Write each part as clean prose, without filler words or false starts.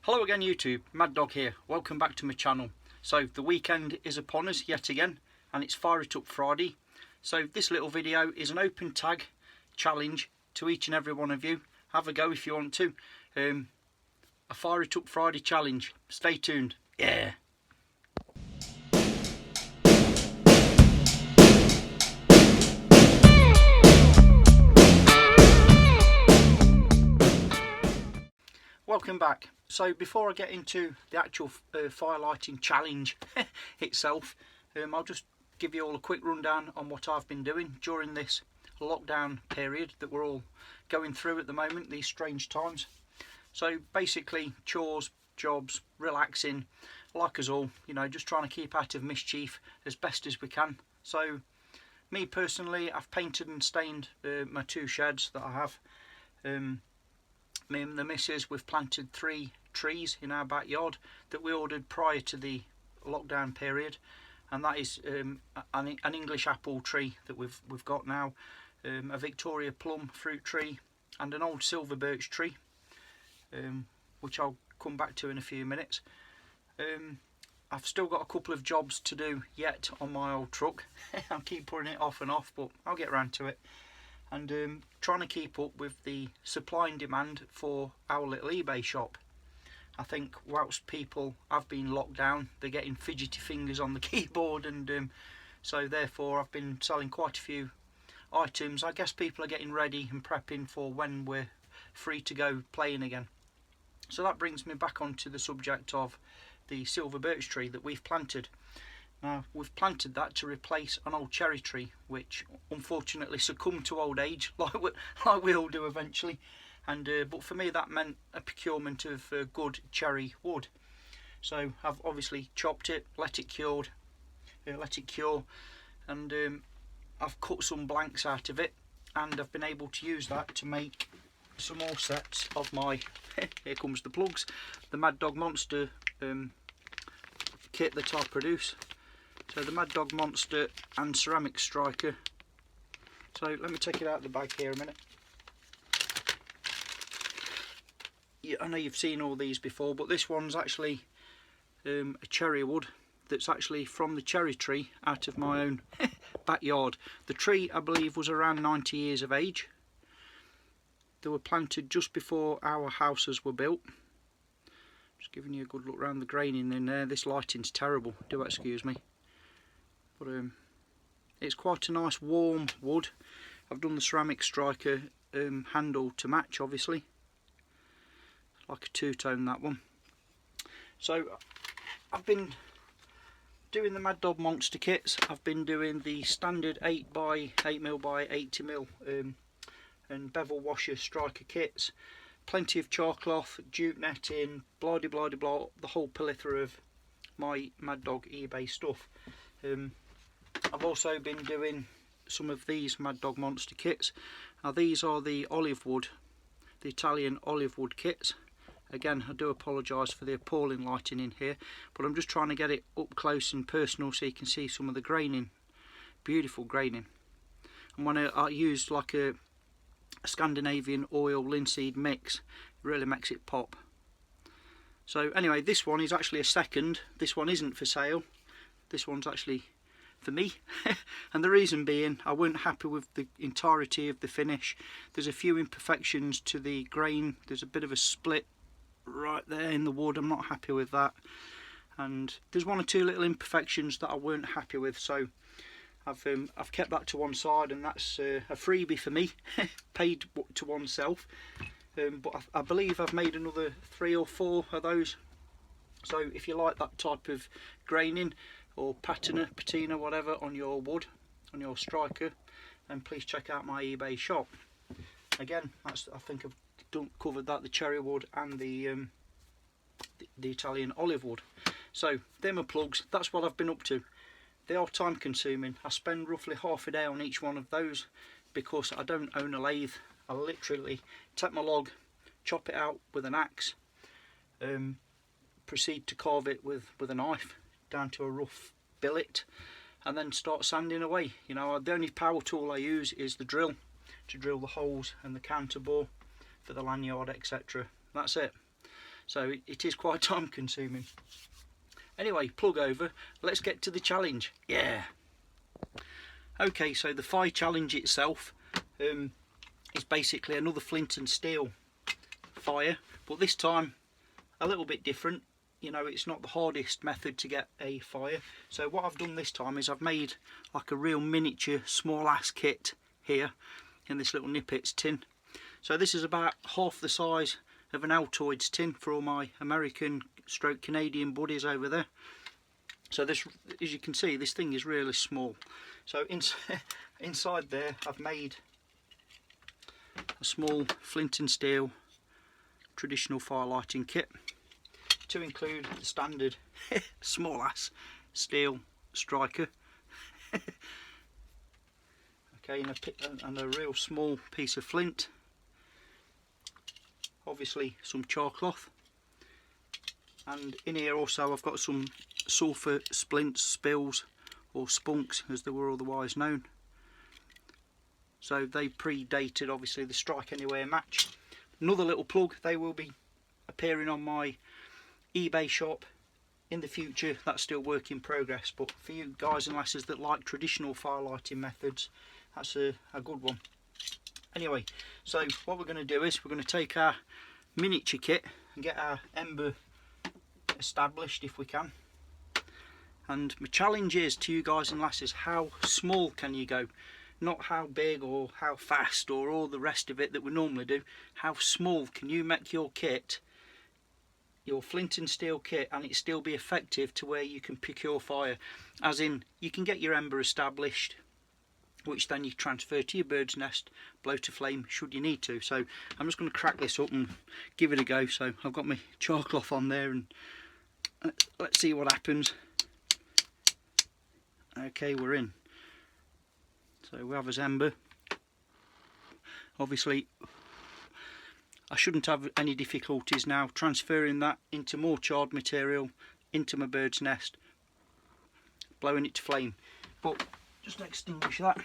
Hello again YouTube, Mad Dog here, welcome back to my channel. So the weekend is upon us yet again and it's Fire It Up Friday. So this little video is an open tag challenge to each and every one of you. Have a go if you want to. A Fire It Up Friday challenge. Stay tuned. Yeah. Welcome back. So before I get into the actual fire lighting challenge itself, I'll just give you all a quick rundown on what I've been doing during this lockdown period that we're all going through at the moment, these strange times. So basically chores, jobs, relaxing, like us all, you know, just trying to keep out of mischief as best as we can. So me personally, I've painted and stained my two sheds that I have. Me and the missus, we've planted 3 trees in our backyard that we ordered prior to the lockdown period, and that is an English apple tree that we've got now, a Victoria plum fruit tree, and an old silver birch tree, which I'll come back to in a few minutes. I've still got a couple of jobs to do yet on my old truck. I keep putting it off and off, but I'll get around to it. And trying to keep up with the supply and demand for our little eBay shop. I think whilst people have been locked down, they're getting fidgety fingers on the keyboard, and so therefore I've been selling quite a few items. I guess people are getting ready and prepping for when we're free to go playing again. So that brings me back onto the subject of the silver birch tree that we've planted. Now, we've planted that to replace an old cherry tree, which unfortunately succumbed to old age, like we all do eventually. And but for me, that meant a procurement of good cherry wood. So I've obviously chopped it, let it cure, and I've cut some blanks out of it, and I've been able to use that to make some more sets of my here comes the plugs, the Mad Dog Monster kit that I produce. So the Mad Dog Monster and Ceramic Striker. So let me take it out of the bag here a minute. Yeah, I know you've seen all these before, but this one's actually a cherry wood that's actually from the cherry tree out of my own backyard. The tree, I believe, was around 90 years of age. They were planted just before our houses were built. Just giving you a good look around the graining in there. This lighting's terrible, do excuse me. But it's quite a nice warm wood. I've done the Ceramic Striker handle to match, obviously, like a two-tone, that one. So I've been doing the Mad Dog Monster kits. I've been doing the standard 8mm by 80mm and bevel washer striker kits. Plenty of char cloth, jute netting, blah de blah de blah, the whole plethora of my Mad Dog eBay stuff. I've also been doing some of these Mad Dog Monster kits. Now these are the olive wood, the Italian olive wood kits. Again, I do apologise for the appalling lighting in here, but I'm just trying to get it up close and personal so you can see some of the graining. Beautiful graining. And when I use like a Scandinavian oil linseed mix, it really makes it pop. So anyway, this one is actually a second. This one isn't for sale. This one's actually for me. And the reason being, I weren't happy with the entirety of the finish. There's a few imperfections to the grain. There's a bit of a split right there in the wood. I'm not happy with that. And there's 1 or 2 little imperfections that I weren't happy with. So I've kept that to one side, and that's a freebie for me, paid to oneself. But I believe I've made another 3 or 4 of those. So if you like that type of graining or patina, whatever, on your wood, on your striker, then please check out my eBay shop. Again, that's, I think I've covered that, the cherry wood and the Italian olive wood. So they're my plugs. That's what I've been up to. They are time consuming. I spend roughly half a day on each one of those because I don't own a lathe. I literally take my log, chop it out with an axe, proceed to carve it with a knife down to a rough billet, and then start sanding away. You know, the only power tool I use is the drill to drill the holes and the counter bore for the lanyard, etc. That's it. so it is quite time consuming. Anyway, plug over, let's get to the challenge. Yeah. Okay, so the fire challenge itself is basically another flint and steel fire, but this time a little bit different. You know, it's not the hardest method to get a fire. So what I've done this time is I've made like a real miniature small ass kit here in this little Nippets tin. So this is about half the size of an Altoids tin for all my American stroke Canadian buddies over there. So this, as you can see, this thing is really small. So inside there I've made a small flint and steel traditional fire lighting kit to include the standard small ass steel striker. Okay, and a real small piece of flint, obviously some char cloth, and in here also I've got some sulphur splints, spills, or spunks as they were otherwise known. So they predated obviously the Strike Anywhere match. Another little plug, they will be appearing on my eBay shop in the future. That's still work in progress, but for you guys and lasses that like traditional fire lighting methods, that's a good one. Anyway, so what we're going to do is we're going to take our miniature kit and get our ember established if we can. And my challenge is to you guys and lasses, how small can you go? Not how big or how fast or all the rest of it that we normally do. How small can you make your kit, your flint and steel kit, and it still be effective to where you can procure fire? As in, you can get your ember established, which then you transfer to your bird's nest, blow to flame should you need to. So I'm just going to crack this up and give it a go. So I've got my char cloth on there, and let's see what happens. Okay, we're in. So we have his ember. Obviously I shouldn't have any difficulties now transferring that into more charred material, into my bird's nest, blowing it to flame. But just extinguish that.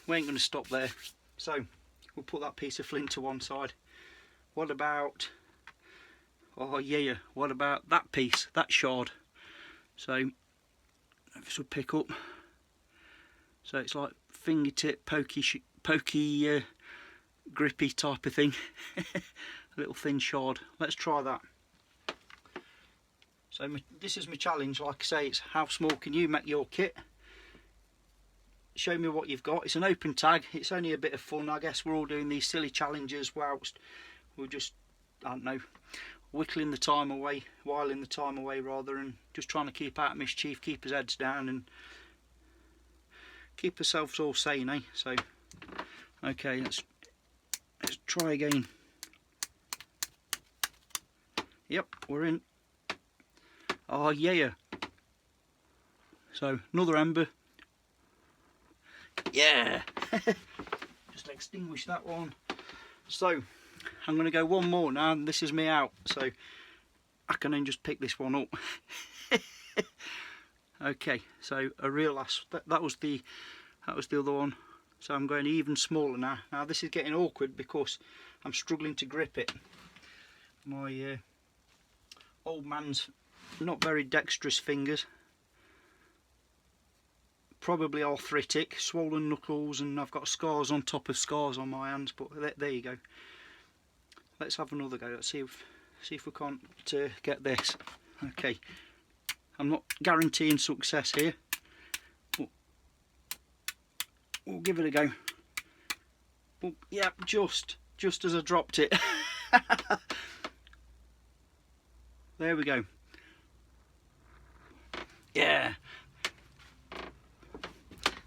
We ain't going to stop there, so we'll put that piece of flint to one side. What about, oh yeah, what about that piece, that shard? So this will pick up. So it's like fingertip pokey grippy type of thing. A little thin shard. Let's try that. So this is my challenge. Like I say, it's how small can you make your kit? Show me what you've got. It's an open tag. It's only a bit of fun. I guess we're all doing these silly challenges whilst we're just, I don't know, whittling the time away, whiling the time away rather, and just trying to keep out of mischief, keep his heads down and keep ourselves all sane, eh? So okay, let's try again. Yep, we're in. Oh yeah. So another ember. Yeah. Just extinguish that one. So I'm going to go one more now, and this is me out, so I can then just pick this one up. Okay, so a real last. That was the other one. So I'm going even smaller now. Now this is getting awkward because I'm struggling to grip it. My old man's not very dexterous fingers. Probably arthritic, swollen knuckles, and I've got scars on top of scars on my hands. But there you go. Let's have another go. Let's see if we can't get this. Okay. I'm not guaranteeing success here, but we'll give it a go. But yeah, just as I dropped it. There we go. Yeah.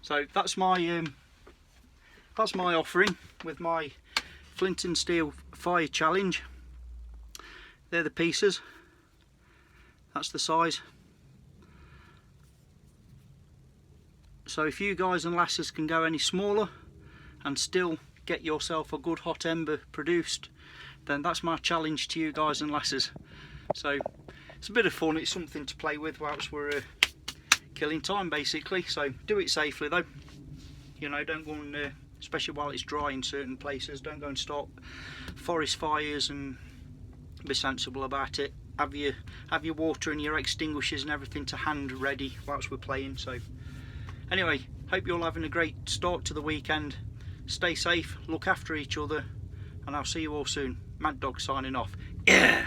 So that's my offering with my flint and steel fire challenge. They're the pieces. That's the size. So if you guys and lasses can go any smaller and still get yourself a good hot ember produced, then that's my challenge to you guys and lasses. So it's a bit of fun, it's something to play with whilst we're killing time basically. So do it safely though, you know, don't go and especially while it's dry in certain places, don't go and start forest fires and Be sensible about it. Have your water and your extinguishers and everything to hand ready whilst we're playing. So anyway, hope you're all having a great start to the weekend. Stay safe, look after each other, and I'll see you all soon. Mad Dog signing off. Yeah.